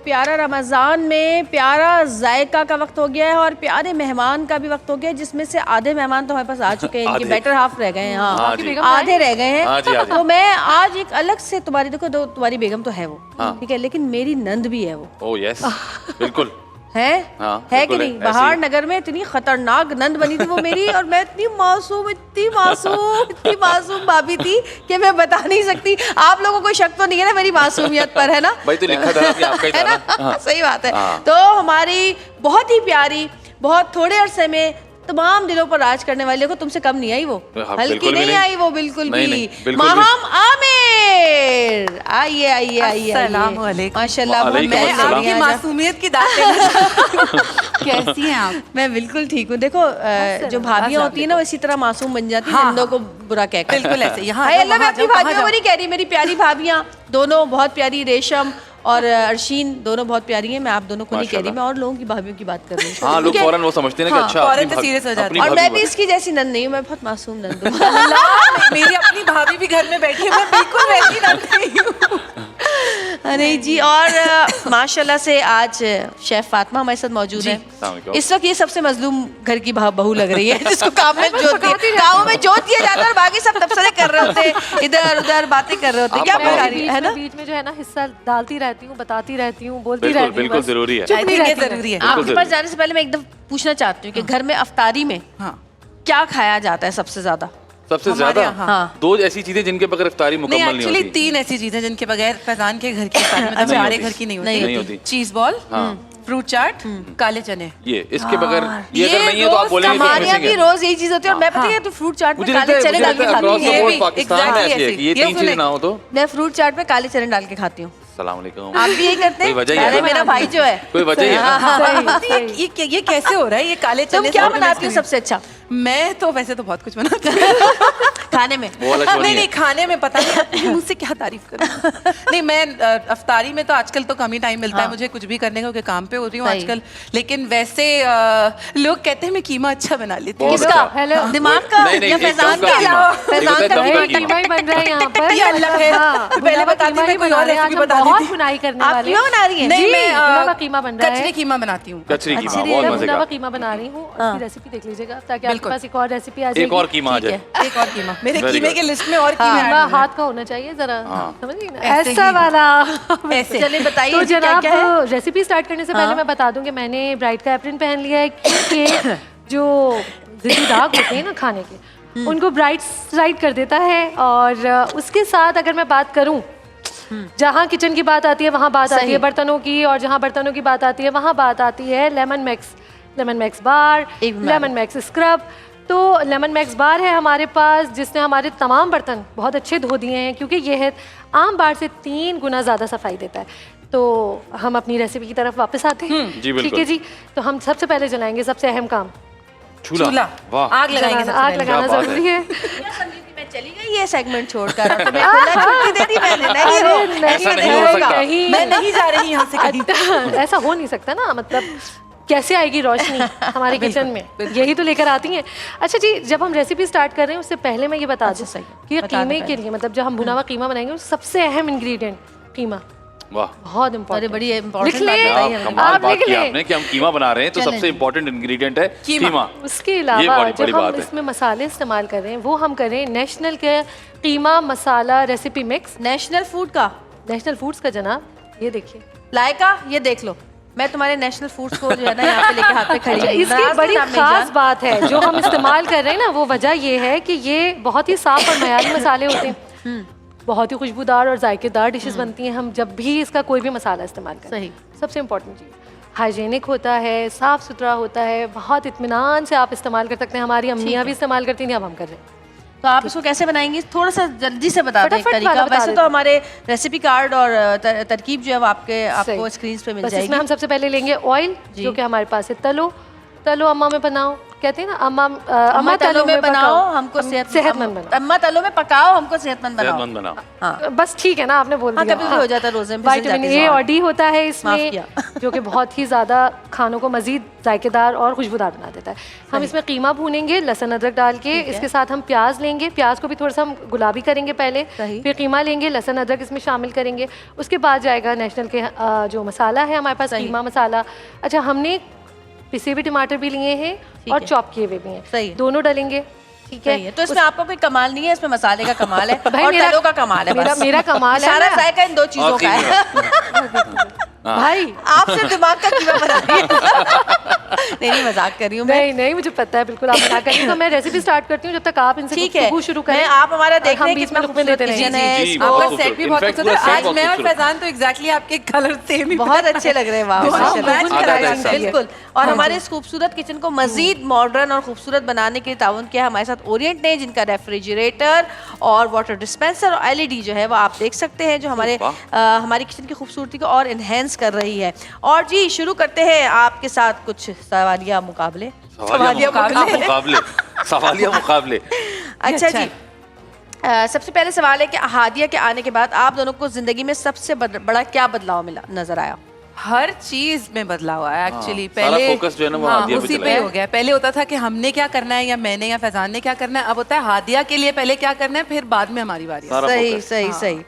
प्यारा रमज़ान में प्यारा जायका का वक्त हो गया है और प्यारे मेहमान का भी वक्त हो गया है, जिसमें से आधे मेहमान तो हमारे पास आ चुके हैं, इनके बेटर हाफ रह गए हैं। हाँ, आधे रह गए हैं। तो मैं आज एक अलग से तुम्हारी, देखो तुम्हारी बेगम तो है वो, ठीक है, लेकिन मेरी नंद भी है वो। ओह यस, बिल्कुल है कि नहीं। बहार नगर में इतनी खतरनाक नंद बनी थी वो मेरी, और मैं इतनी मासूम भाभी थी कि मैं बता नहीं सकती। आप लोगों को शक तो नहीं है ना मेरी मासूमियत पर, है ना भाई? तो लिखा था कि आपका ही था ना? सही बात है। तो हमारी बहुत ही प्यारी, बहुत थोड़े अरसे में तमाम दिलों पर राज करने वाले को तुमसे कम नहीं आई वो, हल्की नहीं आई वो बिल्कुल भी। माहम आमिर, आइए आइए आइए। माशाल्लाह, मैं आपकी मासूमियत की दाद कैसी हैं आप? मैं बिल्कुल ठीक हूँ। देखो जो भाभियाँ होती है ना वो इसी तरह मासूम बन जाती है, नंदों को बुरा कहकर। बिल्कुल ऐसे। यहाँ अल्लाह, मैं अपनी भाभियों को नहीं कह रही, मेरी प्यारी भाभियाँ दोनों बहुत प्यारी, रेशम और अर्शीन दोनों बहुत प्यारी हैं। मैं आप दोनों को नहीं कह रही, मैं और लोगों की भाभियों की बात कर रही हूँ। हाँ, लोग फौरन वो समझते हैं ना कि अच्छा फौरन सीरियस हो जाते हैं। और मैं भी इसकी जैसी नंद नहीं हूँ, मैं बहुत मासूम नंद हूँ। मेरी अपनी भाभी भी घर में बैठी है, मैं बिल्कुल वैसी नंद नहीं हूँ। अरे जी, और माशाल्लाह से आज शेफ फातिमा हमारे साथ मौजूद है। इस वक्त ये सबसे मजलूम घर की बहू लग रही है, जिसको काम में जोत दिया जाता है और बाकी सब तबसरे कर रहे होते हैं, इधर उधर बातें कर रहे होते हैं। क्या बता रही है ना, बीच में जो है ना हिस्सा डालती रहती हूँ, बताती रहती हूँ, बोलती रहती हूँ। बिल्कुल जरूरी है, जरूरी है। आपके पास जाने से पहले मैं एकदम पूछना चाहती हूँ कि घर में अफ्तारी में क्या खाया जाता है सबसे ज्यादा? सबसे ज्यादा दो ऐसी चीजें जिनके बगैर इफ्तारी मुकम्मल नहीं होती। तीन ऐसी चीजें जिनके बगैर फैजान के घर की इफ्तारी मतलब हमारे घर की नहीं होती। चीज बॉल, फ्रूट चाट, काले चने। ये इसके बगैर ये अगर नहीं है तो आप बोलेंगे हमारे यहाँ भी रोज यही चीज होती है। और मैं पता है तो फ्रूट चाट में काले चने डाल के खाती हूँ। पाकिस्तान में ऐसी है कि ये तीन चीजें ना हो तो मैं फ्रूट चाट में काले चने डाल के खाती हूँ। सलाम अलैकुम। आप भी यही करते हैं? अरे मेरा भाई जो है, कोई वजह है? ये कैसे हो रहा है? ये काले चने तुम क्या बनाती हो सबसे अच्छा? मैं तो वैसे तो बहुत कुछ बनाती हूँ खाने में। नहीं खाने में पता नहीं मुझसे क्या तारीफ करूँ। नहीं, मैं अफ्तारी में तो आजकल तो कम ही टाइम मिलता है मुझे कुछ भी करने का, क्योंकि काम पे हो रही हूँ आजकल। लेकिन वैसे लोग कहते हैं मैं कीमा अच्छा बना लेती हूँ। किसका? हेलो, दिमाग का या फैजान का? फैजान का कीमा ही बन रहा है यहाँ पर। ये अल्लाह है, पहले बता दी, मैं कोई और रेसिपी बता देती हूँ। बहुत बुनाई करने वाले। आप क्यों बना रही हैं? नहीं, मैं का कीमा बन रहा है। कचरी कीमा बनाती हूँ। कचरी कीमा बहुत मजे का। मैं कीमा बना रही हूँ, उसकी रेसिपी देख लीजिएगा ताकि आपके पास एक और रेसिपी आ जाए। एक और कीमा आ जाए। एक और कीमा मेरे कीमे के लिस्ट में और कीमा हाथ का होना चाहिए जरा, समझिए ना, ऐसा वाला। ऐसे चलिए बताइए। तो जनाब, रेसिपी स्टार्ट करने से पहले मैं बता दूं कि मैंने ब्राइड का एप्रन पहन लिया है, क्योंकि जो ज़िद्दी दाग होते हैं ना खाने के, उनको ब्राइड साइड कर देता है। और उसके साथ अगर मैं बात करूं, जहाँ किचन की बात आती है वहाँ बात आती है बर्तनों की, और जहाँ बर्तनों की बात आती है वहाँ बात आती है lemon max bar, lemon max scrub. तो लेमन मैक्स बार है हमारे पास, जिसने हमारे तमाम बर्तन बहुत अच्छे धो दिए हैं, क्योंकि यह है आम बार से 3 गुना ज़्यादा सफाई देता है। तो हम अपनी रेसिपी की तरफ वापस आते हैं। ठीक है जी, तो हम सबसे पहले जलाएंगे सबसे अहम काम, चूल्हा। आग लगाएंगे, आग लगाना जरूरी है। मैं चली गई ये सेगमेंट छोड़कर, छुट्टी दे दी मैंने। मैं नहीं जा रही यहाँ से कहीं। ऐसा हो नहीं सकता ना, मतलब कैसे आएगी रोशनी हमारे किचन में, यही तो लेकर आती हैं। अच्छा जी, जब हम रेसिपी स्टार्ट कर रहे हैं उससे पहले मैं ये बता दूं कि कीमे के लिए, मतलब जब हम भुना हुआ कीमा बनाएंगे, सबसे अहम इंग्रेडिएंट कीमा। वाह, बहुत इम्पोर्टेंट। बड़ी इम्पोर्टेंट लिख ले, आप बात की आपने कि हम कीमा बना रहे हैं, तो सबसे इम्पोर्टेंट इंग्रेडिएंट है कीमा। उसके अलावा जब हम इसमें मसाले इस्तेमाल कर रहे हैं वो हम कर रहे हैं नेशनल के कीमा मसाला रेसिपी मिक्स। नेशनल फूड्स का जनाब, ये देखिए लायका, ये देख लो, मैं तुम्हारे नेशनल फूड्स को जो है ना यहाँ पे लेके हाथ पे खड़ी हूँ। इसकी बड़ी खास बात है जो हम इस्तेमाल कर रहे हैं ना, वो वजह ये है कि ये बहुत ही साफ और मयारी मसाले होते हैं, बहुत ही खुशबूदार और जायकेदार डिशेस बनती हैं हम जब भी इसका कोई भी मसाला इस्तेमाल करें। सही, सबसे इम्पोर्टेंट चीज़ हाइजीनिक होता है, साफ़ सुथरा होता है, बहुत इत्मीनान से आप इस्तेमाल कर सकते हैं। हमारी अम्मियाँ भी इस्तेमाल करती थी, अब हम कर रहे हैं। तो आप इसको कैसे बनाएंगी, थोड़ा सा जल्दी से बता दें तरीका। वैसे तो हमारे रेसिपी कार्ड और तरकीब जो है आपको स्क्रीन पे मिल जाएगी। इसमें हम सबसे पहले लेंगे ऑयल, जो कि हमारे पास है। तलो अम्मा में बनाओ, कहते हैं ना अम्मा तलो में बनाओ पकाओ हमको सेहतमंद बनाओ। अम्मा तलो में पकाओ हमको सेहतमंद बनाओ। सेहतमंद बनाओ। हाँ बस ठीक है ना, आपने बोल हाँ, दिया। कभी भी हो जाता है रोजे में, विटामिन फिसल जाती ए है और डी होता है माफ इसमें, किया। जो कि बहुत ही ज़्यादा खानों को मज़ीद जायकेदार और खुशबूदार बना देता है। हम इसमें कीमा भूनेंगे लहसुन अदरक डाल के, इसके साथ हम प्याज लेंगे, प्याज को भी थोड़ा सा हम गुलाबी करेंगे पहले, सही। फिर कीमा लेंगे, लहसुन अदरक इसमें शामिल करेंगे, उसके बाद जाएगा नेशनल के जो मसाला है हमारे पास, कीमा मसाला। अच्छा, हमने पिसे हुए टमाटर भी लिए हैं और है। चॉप किए हुए भी सही हैं, है। दोनों डालेंगे। ठीक सही है। तो इसमें आपको कोई कमाल नहीं है, इसमें मसाले का कमाल है भाई और मेरा- तलों का कमाल है। बस मेरा कमाल है सारा ना। जायका इन दो चीजों और का है। भाई आप सिर्फ दिमाग का कीमा बना रही हैं। नहीं मजाक कर रही हूँ मैं। नहीं नहीं, मुझे पता है बिल्कुल आप मना करेंगे। तो मैं रेसिपी स्टार्ट करती हूँ, जब तक आप इनसे ठीक है, गुफ्तगू शुरू करें। मैं आप हमारा देख हम रहे हैं बीच में कितना लुकमे देते खूबसूरत रहेंगे। किचन है। जी, इसको- बहुत आपका सेट भी बहुत खूबसूरत। खूबसूरत In fact, है। आज पूरा मैं और set बहुत फैजान तो एग्जैक्टली आपके कलर सेम ही बहुत अच्छे लग रहे हैं, वाह दोनों माशाल्लाह। match आधा कराया ऐसा। चाहिए। बिल्कुल। और हमारे इस खूबसूरत किचन को मजीद मॉडर्न और खूबसूरत बनाने के लिए ताउन किया हमारे साथ ओरिएंट ने, जिनका रेफ्रिजरेटर और वाटर डिस्पेंसर और एलईडी जो है वो आप देख सकते हैं, जो हमारी किचन की खूबसूरती को और इन्हेंस कर रही है। और जी शुरू करते हैं आपके साथ कुछ सवालिया मुकाबले। सवालिया मुकाबले। अच्छा जी, सबसे पहले सवाल है कि हादिया के आने के बाद आप दोनों को जिंदगी में सबसे बड़ा क्या बदलाव मिला नजर आया? हर चीज में बदलाव आया एक्चुअली। सारा पहले focus जो है ना वो हाँ, हादिया पे उसी चला पे गया। हो गया। पहले होता था कि हमने क्या करना है, या मैंने या फैजान ने क्या करना है। अब होता है हादिया के लिए पहले क्या करना है, फिर बाद में हमारी बारी है। सारा सही focus। सही सही।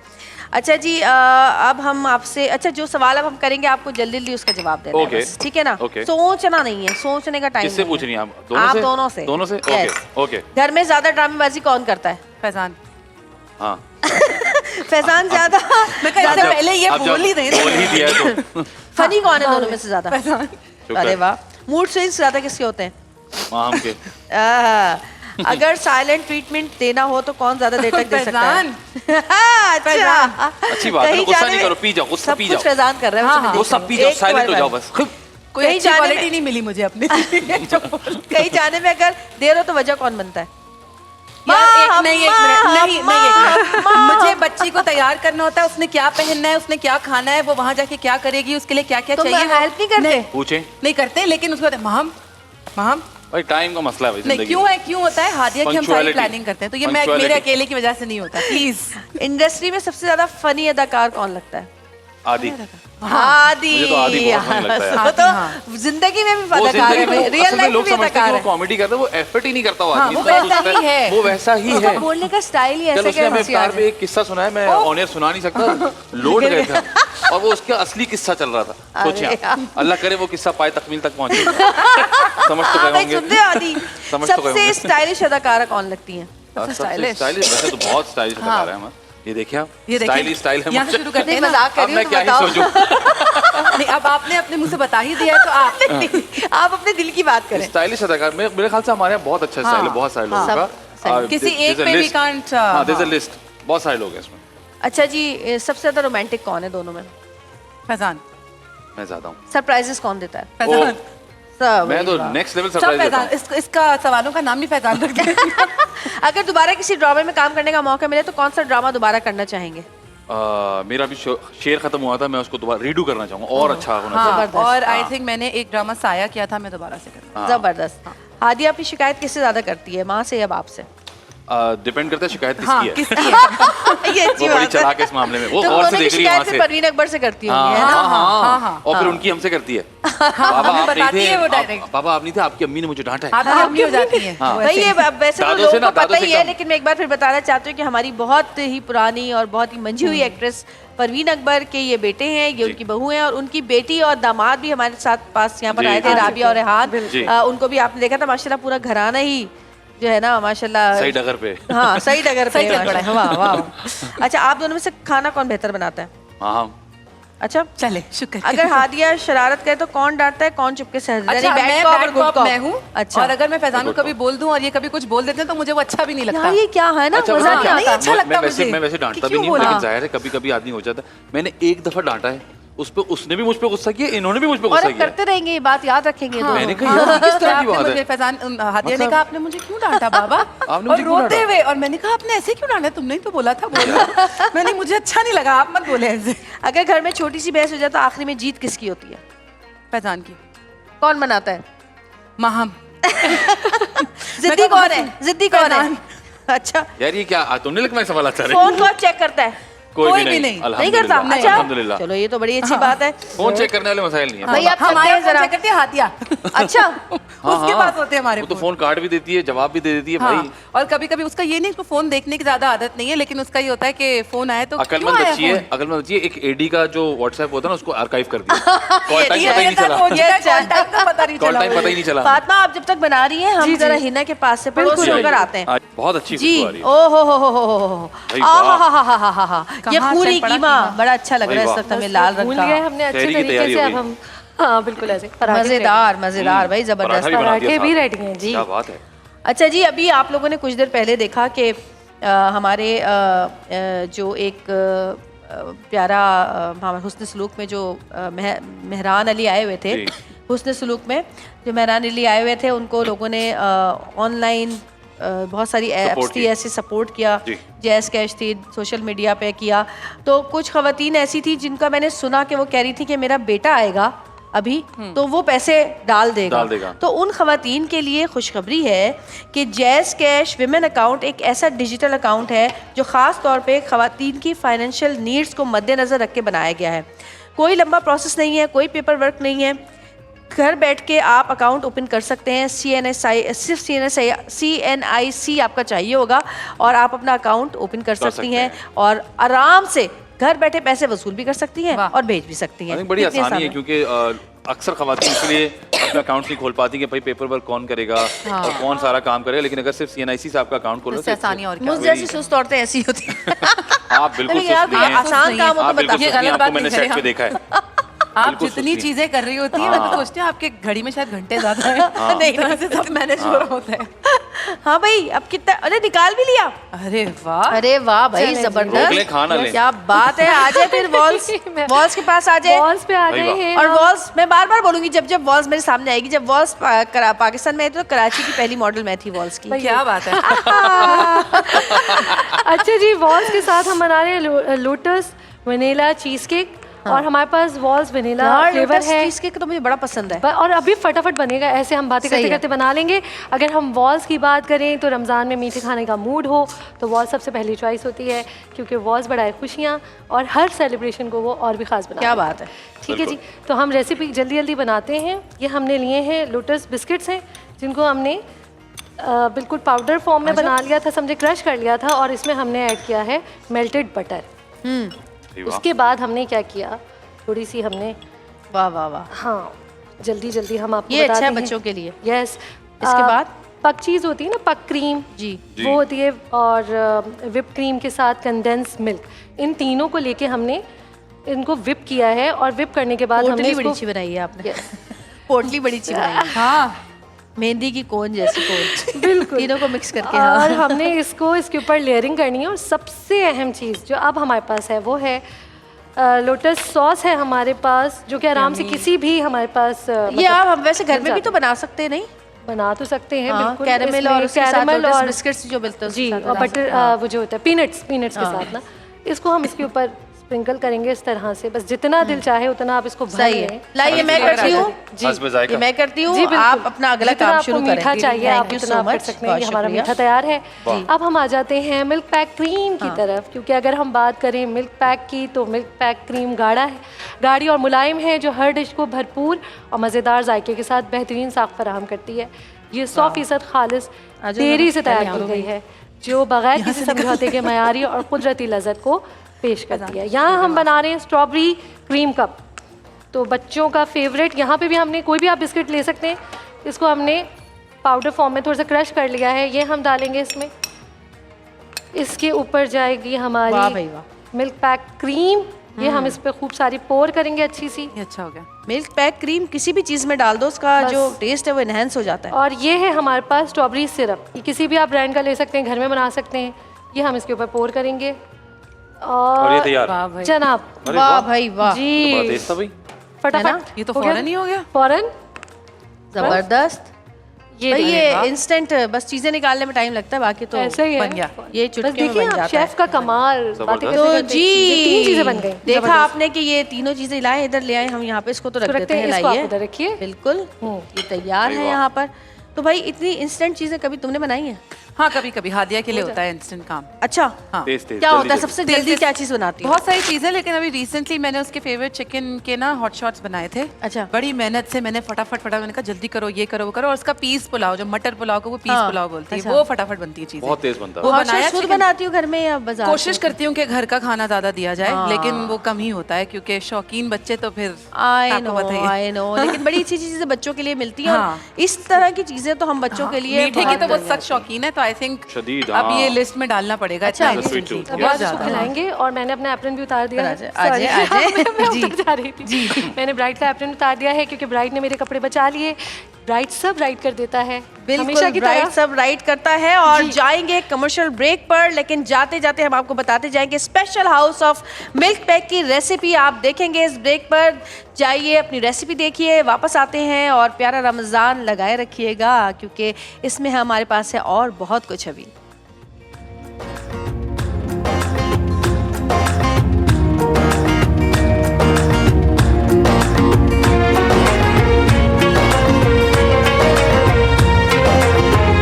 अच्छा जी, अब हम आपसे, अच्छा जो सवाल अब हम करेंगे आपको जल्दी जल्दी उसका जवाब देना है Okay. बस, ठीक है ना? Okay. सोचना नहीं है, सोचने का टाइम किससे नहीं पूछ है। रही हैं आप? आप दोनों से। दोनों से? Yes. Okay okay. घर में ज्यादा ड्रामेबाजी कौन करता है? फैजान हाँ फैजान ज्यादा मैं कहा इससे पहले ये अब जब बोल ही रहे बोल ही दिया है तो फनी कौन है दोनों में से ज्यादा? फैजान शुक्र। अरे वाह, मूड स्विंग्स ज्यादा किसके होते हैं? माम के। अगर साइलेंट ट्रीटमेंट देना हो तो कौन ज्यादा देर तक दे सकता है? फैजान। अच्छा, अच्छी बात है, कहीं गुस्सा जाने नहीं में करो, पी जाओ, गुस्सा सब पी कुछ जाओ। फैजान कर रहे हैं, हाँ, उसमें हाँ, वो देख सब रहे पी हैं। जाओ, एक साइलेंट हो बार जाओ बार। बस। कोई कहीं अच्छी जाने क्वालिटी में- नहीं मिली मुझे अपने कहीं जाने में अगर देर हो तो वजह कौन बनता है? यार एक नहीं, एक मिनट नहीं माँ, नहीं, एक मिनट। मुझे बच्ची को तैयार करना होता है, उसने क्या पहनना है, उसने क्या खाना है, वो वहां जाके क्या करेगी, उसके लिए क्या क्या तुम चाहिए, हेल्प नहीं करते? पूछे नहीं करते। लेकिन उसको कहते हैं, माम माम भाई, टाइम का मसला है भाई नहीं, जिंदगी क्यों में। है, क्यों होता है हादिया की हम सारी Punctuality. प्लानिंग करते हैं, तो ये मैं Punctuality. मेरे अकेले की वजह से नहीं होता। प्लीज इंडस्ट्री में सबसे ज्यादा फनी अदाकार कौन लगता है? आदि आदि। मुझे तो आदि बहुत funny लगता है। वो तो जिंदगी में भी वो अदाकार जिंदगी है, में रियल असल में लाइफ में लोग भी समझते हैं अदाकार कि वो है। कॉमेडी करता है, वो एफर्ट ही नहीं करता वो हाँ, आदमी। वो इतना वैसा सोचता ही है। वो वैसा ही उसका है। बोलने का स्टाइल ही कल ऐसा उसने हमें है। इफ्तार पे एक किस्सा सुनाया, मैं ऑन एयर सुना नहीं सकता, लोड गए थे और वो उसका असली किस्सा चल रहा था। अरे सोचिए यार। आप, अल्लाह करे वो किस्सा पाए तकमील तक पहुंचे। समझ तो हाँ गए भाई, होंगे। सुनते हो आदि? समझ तो गए सबसे होंगे। स्टाइलिश अदाकारा कौन लगती है? सबसे stylish। स्टाइलिश, वैसे तो बहुत स्टाइलिश लगा रहा है हमारा। ये देखिए आप, ये देखिए, स्टाइल ही स्टाइल है। यहाँ से शुरू करते नहीं हैं ना। मजाक कर अब रही मैं हूँ, क्या तो ही बताओ। सोचूं। नहीं, अब आपने अपने मुंह से बता ही दिया है तो आप आप अपने दिल की बात करें। स्टाइलिश अदाकार मेरे ख्याल से हमारे यहाँ बहुत अच्छा स्टाइल है, बहुत सारे लोगों सब का। सही। किसी एक पे भी can't, हाँ, there's a हाँ। list, बहुत सारे लोग हैं इसमें। अच्छा जी, सबसे ज्यादा रोमांटिक कौन है दोनों में? फैजान मैं ज्यादा हूँ। सरप्राइजेस कौन देता है? फैजान सब मैं तो वाह। नेक्स्ट लेवल सब सरप्राइज देता फैजान। हूँ। इसका सवालों का नाम भी फैजान रख दिया। अगर दोबारा किसी ड्रामे में काम करने का मौका मिले तो कौन सा ड्रामा दोबारा करना चाहेंगे? मेरा अभी शेर खत्म हुआ था, मैं उसको दोबारा रीडू करना चाहूंगा, और अच्छा होना हाँ, चाहिए। जबरदस्त। और आई थिंक मैंने एक ड्रामा साया किया था, मैं दोबारा से करना। जबरदस्त। हादिया अपनी शिकायत किससे ज्यादा करती है, माँ से या बाप से? डिपेंड करता है शिकायत हाँ, किसकी है। किसकी है? ये अच्छी वो बड़ी बात है। चालाक है इस मामले में, वो तुम गौर दोनों से की देख रही है शिकायत वहाँ फिर से। परवीन अकबर से करती होंगी, हाँ है ना? हाँ हाँ। हाँ, और फिर उनकी हमसे करती है। पापा हमें आप नहीं बताती थे, है वो direct। पापा आप नहीं थे, आपकी अम्मी ने मुझे डांटा है। हाथ में अम्मी हो जाती है हाँ। भाई ये वैसे तो दादों लोगों से ना, को पता दादों से ही है, कम। लेकिन मैं एक बार फिर बताना चाहती हूँ कि हमारी बहुत ही पुरानी और बहुत ही मंझी हुई एक्ट्रेस परवीन अकबर के ये बेटे हैं, ये उनकी बहू हैं, और उनकी बेटी और दामाद भी हमारे साथ पास यहाँ पर जी, आए थे, जी, राबिया और रेहान। जी। उनको भी आपने देखा था, माशाल्लाह पूरा घराना ही जो है ना माशाल्लाह सही डगर पे। हाँ सही डगर पे सही चल पड़ा है। वाह वाह। अच्छा, आप दोनों में से खाना कौन बेहतर बनाता है? हाँ हाँ। अच्छा, चले शुक्र। अगर हादिया शरारत करे तो कौन डांटता है, कौन चुपके से हंसता है? अच्छा, यानी मैं bad cop और बैड good कॉप cop? मैं हूँ। अच्छा, और अगर मैं फैजान को Good कभी बोल दूं और ये कभी कुछ बोल देते हैं तो मुझे वो अच्छा भी नहीं लगता। यार ये क्या है ना, अच्छा, मजा पता नहीं है, नहीं आता। अच्छा लगता मैं वैसे मुझे डांटता कि भी क्यों नहीं हूँ, बोला? लेकिन जाहिर है कभी कभी आदमी हो जाता है। मैंने एक दफा डांटा है, उस पे उसने भी मुझ पे गुस्सा किया, इन्होंने भी मुझ पे और गुस्सा अब किया। करते रहेंगे, ये बात याद रखेंगे हाँ। दोनों। मैंने कहा यार, किस तरह की आपने बात मुझे है? फैजान हादिया ने मतलब- कहा आपने मुझे क्यों डांटा बाबा? आपने और मुझे क्यों रोते डांटा? हुए, और मैंने कहा आपने ऐसे क्यों डांटा, तुमने ही तो बोला था बोलना। मैंने मुझे अच्छा नहीं लगा, आप मत बोले ऐसे। अगर घर में छोटी सी बहस हो जाए तो आखिरी में जीत किसकी होती है? फैजान की कौन मनाता है? माहम। जिद्दी कौन है? जिद्दी कौन है? अच्छा, यार ये क्या तुमने लिखा, मैं सवाल आता है। फोन कौन चेक करता है? कोई भी नहीं। नहीं करता? अल्हम्दुलिल्लाह, अच्छा, अल्हम्दुलिल्लाह। चलो ये तो बड़ी अच्छी बात है। फोन चेक करने वाले मसाइल नहीं है। भाई आप हमारे हमारे जरा चेक करते हैं हाथिया। अच्छा, उसके पास होते हैं हमारे वो तो फोन। फोन काट भी देती है, जवाब भी दे देती है हाँ, भाई। और कभी कभी उसका ये नहीं, उसको फोन देखने की ज्यादा आदत नहीं है, लेकिन उसका ये होता है कि फोन आए तो क्यों अकलमंद आया बच्ची है, फोन? अकलमंद बच्ची है। एक एडी का जो व्हाट्सएप होता है ना, उसको आर्काइव कर दिया। कॉल टाइम ये पता ही नहीं मेरे साथ हो चला। गया है, कॉल टाइम का पता नहीं कॉल चला टाइम पता ही नहीं चला। फातिमा आप जब तक बना रही हैं, हम जरा हिना के पास से पड़ोस जी, होकर आइए। आते हैं। आज बहुत अच्छी जी, खुशबू आ रही है। ओ हो भाई वाह। ये कहाँ पूरी चल पड़ा कीमा कीमा? बड़ा अच्छा लग रहा है भाई इस वक्त हमें, लाल रंग भूल गए का। हमने अच्छे तहरी की तरीके तैयारी से। हो अब गई। हम हाँ बिल्कुल ऐसे पराठे भी मजेदार मजेदार भाई, पराठा जबरदस्त। भी बना दिया पराठे भी साथ। रेडी हैं जी। क्या बात है। अच्छा जी, अभी आप लोगों ने कुछ देर पहले देखा कि हमारे जो एक प्यारा हमारे हुस्न सलूक में जो मेहरान अली आए हुए थे, जी। हुस्न सलूक में जो मेहरान अली आए हुए थे, उनको लोगों ने ऑनलाइन बहुत सारी ऐप्स थी, की। ऐसे सपोर्ट किया। जी। जैस कैश थी, सोशल मीडिया पे किया। तो कुछ खवातीन ऐसी थी जिनका मैंने सुना कि वो कह रही थी कि मेरा बेटा आएगा अभी, तो वो पैसे डाल देगा। तो उन खवातीन के लिए खुशखबरी है कि जैस कैश विमेन अकाउंट एक ऐसा डिजिटल अकाउंट है जो ख़ास तौर पे खवातीन की फाइनेंशियल नीड्स को मद्देनज़र रख के बनाया गया है। कोई लंबा प्रोसेस नहीं है, कोई पेपर वर्क नहीं है। घर बैठ के आप अकाउंट ओपन कर सकते हैं। सिर्फ CNIC आपका चाहिए होगा और आप अपना अकाउंट ओपन कर सकती हैं और आराम से घर बैठे पैसे वसूल भी कर सकती हैं और भेज भी सकती हैं। बड़ी कितनी आसानी है, क्योंकि अक्सर खवातीन इसलिए अपना अकाउंट नहीं खोल पाती कि भाई पेपर वर्क कौन करेगा और कौन सारा काम करेगा, लेकिन अगर सिर्फ CNIC से आपका अकाउंट खोलो उससे आसानी और क्या? मुझ जैसी सुस्त औरतें ऐसी होती हैं। आप बिल्कुल नहीं यार, सुस्त नहीं हैं। आसान काम हो आप तो बिल्कुल बताइए। सुस्त नहीं हैं, गलत आपको बात मैंने नहीं सेट पे करें देखा है। आप बिल्कुल जितनी सुस्ती। चीजें कर रही होती हैं, मैं तो सोचती हूँ आपके घड़ी में शायद घंटे ज्यादा है। नहीं, तरह से सब मैनेज हो रहा होता है। हाँ भाई, अब कितना, अरे निकाल भी लिया। अरे वाह, अरे वाह भाई, रोक ले, जबरदस्त, खाना ले। क्या बात है। आ जाए फिर वॉल्स वॉल्स के पास आ जाए। वॉल्स पे आ भाई गए वाह। हैं और हम। वॉल्स मैं बार बार बोलूंगी, जब जब वॉल्स मेरे सामने आएगी। जब वॉल्स पाकिस्तान में आई थी तो कराची की पहली मॉडल मैं थी वॉल्स की। क्या बात है। अच्छा जी, वॉल्स के साथ हम बना रहे हैं लोटस वनीला चीज केक। और हमारे पास वॉल्स वनीला फ्लेवर है। चीज केक तो मुझे बड़ा पसंद है। और अभी फटाफट बनेगा, ऐसे हम बातें सही करते है। करते बना लेंगे। अगर हम वॉल्स की बात करें तो रमज़ान में मीठे खाने का मूड हो तो वॉल्स सबसे पहली चॉइस होती है, क्योंकि वॉल्स बढ़ाए खुशियाँ और हर सेलिब्रेशन को वो और भी ख़ास बना क्या देता बात है। ठीक है जी, तो हम रेसिपी जल्दी जल्दी बनाते हैं। ये हमने लिए हैं लोटस बिस्किट्स हैं, जिनको हमने बिल्कुल पाउडर फॉर्म में बना लिया था, समझे क्रश कर लिया था। और इसमें हमने ऐड किया है मेल्टेड बटर। उसके बाद हमने क्या किया, थोड़ी सी हमने वाह वाह वाह, हाँ जल्दी जल्दी हम आपको ये अच्छा बताते है हैं। बच्चों के लिए। यस। इसके बाद पक चीज़ होती है ना, पक क्रीम जी वो होती है, और विप क्रीम के साथ कंडेंस मिल्क, इन तीनों को लेके हमने इनको विप किया है। और विप करने के बाद हमने पोटली बड़ी इसको अच्छी बनाई है आपने। Yes. पोटली बड़ी अच्छी बनाई है, हाँ, मेहंदी की कोन जैसी कोन। बिल्कुल। तीनों को मिक्स करके। और हाँ। हमने इसको इसके ऊपर लेयरिंग करनी है। और सबसे अहम चीज़ जो अब हमारे पास है वो है लोटस सॉस है हमारे पास, जो कि आराम से किसी भी हमारे पास ये आप हम वैसे घर में भी तो बना सकते हैं, नहीं? बना तो सकते हैं। हाँ, बिल्कुल। कैरमल इसमें और उसके साथ कैरमल लोटस और बिस्किट्स जो मिलते हैं उसके जी, साथ और बना बटर सकते हैं। वो जो होता है पीनट्स के साथ ना, इसको हम इसके ऊपर स्प्रिंकल करेंगे इस तरह से। बस जितना दिल चाहे उतना आप इसको भर सही लें। है। लाइए मैं करती हूँ, हस्ब जायका। ये मैं करती हूँ, जी बिल्कुल। आप अपना अगला जितना काम आपको शुरू करें। मीठा चाहिए आप Thank you उतना so आप कर much, सकते हैं। ये बहुत हमारा शुक्रिया। मीठा तैयार है। अब हम आ जाते हैं मिल्क पैक क्रीम की तरफ, क्योंकि अगर हम बात करें मिल्क पैक की तो मिल्क पैक क्रीम गाढ़ी और मुलायम है, जो हर डिश को भरपूर और मज़ेदार जायके के साथ बेहतरीन साख फराहम करती है। ये 100% खालिश डेयरी से तैयार की गई है, जो बगैर किसी समझौते के मयारी और कुदरती लज़्ज़त को पेश करती है। यहाँ हम बना रहे हैं स्ट्रॉबेरी क्रीम कप, तो बच्चों का फेवरेट। यहाँ पे भी हमने कोई भी आप बिस्किट ले सकते हैं, इसको हमने पाउडर फॉर्म में थोड़ा सा क्रश कर लिया है। ये हम डालेंगे इसमें, इसके ऊपर जाएगी वाह हमारी भाई वाह। Milk pack cream. ये हम इस पे खूब सारी पोर करेंगे अच्छी सी। ये अच्छा हो गया। मिल्क पैक क्रीम किसी भी चीज़ में डाल दो, उसका बस। जो टेस्ट है वो एनहेंस हो जाता है। और ये है हमारे पास स्ट्रॉबेरी सिरप, ये किसी भी आप ब्रांड का ले सकते हैं, घर में बना सकते हैं। ये हम इसके ऊपर पोर करेंगे और ये और तैयार। वाह भाई, जनाब अरे वाह वाह। भाई वाह, तो बड़ा जी तेज था भाई। फटाफट ये तो हो गया? फौरन ही हो गया। फौरन जबरदस्त। ये भाई देखिए, ये इंस्टेंट बस चीजें निकालने में टाइम लगता है, बाकी तो ऐसा ही है बन गया। ये बस चुटकी में देखिए बन आप जाता शेफ है। का कमाल। बातें जबरदस्त। तो करते-करते जी तीन चीजें बन गई। देखा आपने कि ये तीनों चीजें लाए, इधर ले आए हम यहाँ पे, इसको तो रख रखते देते हैं। हैं, इसको आप लाइए उधर रखिए। बिल्कुल, ये तैयार अरे है वाह। यहाँ पर। तो भाई इतनी इंस्टेंट चीजें कभी तुमने बनाई हैं? हाँ, कभी कभी हादिया के लिए होता है इंस्टेंट काम। अच्छा, हाँ। तेज क्या होता है सबसे जल्दी क्या चीज बनाती है? बहुत सारी चीजें, लेकिन अभी रिसेंटली मैंने उसके फेवरेट चिकन के ना हॉट शॉट्स बनाए थे। अच्छा। बड़ी मेहनत से मैंने फटाफट मैंने कहा जल्दी करो, ये करो वो करो, और उसका पीस पुलाव, जो मटर पुलाव को वो पीस हाँ, पुलाव बोलती है, अच्छा। वो फटाफट बनती है चीजें। बहुत तेज बनता है। वो हॉट बनाया शॉट्स खुद chicken- बनाती हूँ घर में या बाजार? कोशिश करती हूँ कि घर का खाना ज्यादा दिया जाए, हाँ। लेकिन वो कम ही होता है क्योंकि शौकीन बच्चे तो फिर आई आपको नो, बताइए। आई नो, लेकिन बड़ी अच्छी चीजें बच्चों के लिए मिलती हैं और हाँ। इस तरह की चीजें तो हम बच्चों के लिए मीठे की बहुत तो वो बढ़िया सख्त शौकीन है, तो आई थिंक शदीद, अब हाँ। ये लिस्ट में डालना पड़ेगा। अच्छा, इतना sweet tooth, बहुत बहुत उसको ज्यादा। खिलाएंगे। और मैंने अपना एप्रन भी उतार दिया है। आजे, Sorry, आजे। मैं जी। उतर जा रही थी। मैंने ब्राइड का एप्रन उतार दिया है क्योंकि ब्राइड ने मेरे कपड़े बचा लिए। ब्राइड सब राइट कर देता है, हमेशा बिल्कुल की राइट तरह। सब राइट करता है। और जाएंगे कमर्शियल ब्रेक पर, लेकिन जाते जाते हम आपको बताते जाएंगे special house of milk pack की रेसिपी आप देखेंगे इस ब्रेक पर। जाइए अपनी रेसिपी देखिए, वापस आते हैं और प्यारा रमज़ान लगाए रखिएगा क्योंकि इसमें हमारे पास है और बहुत कुछ अभी।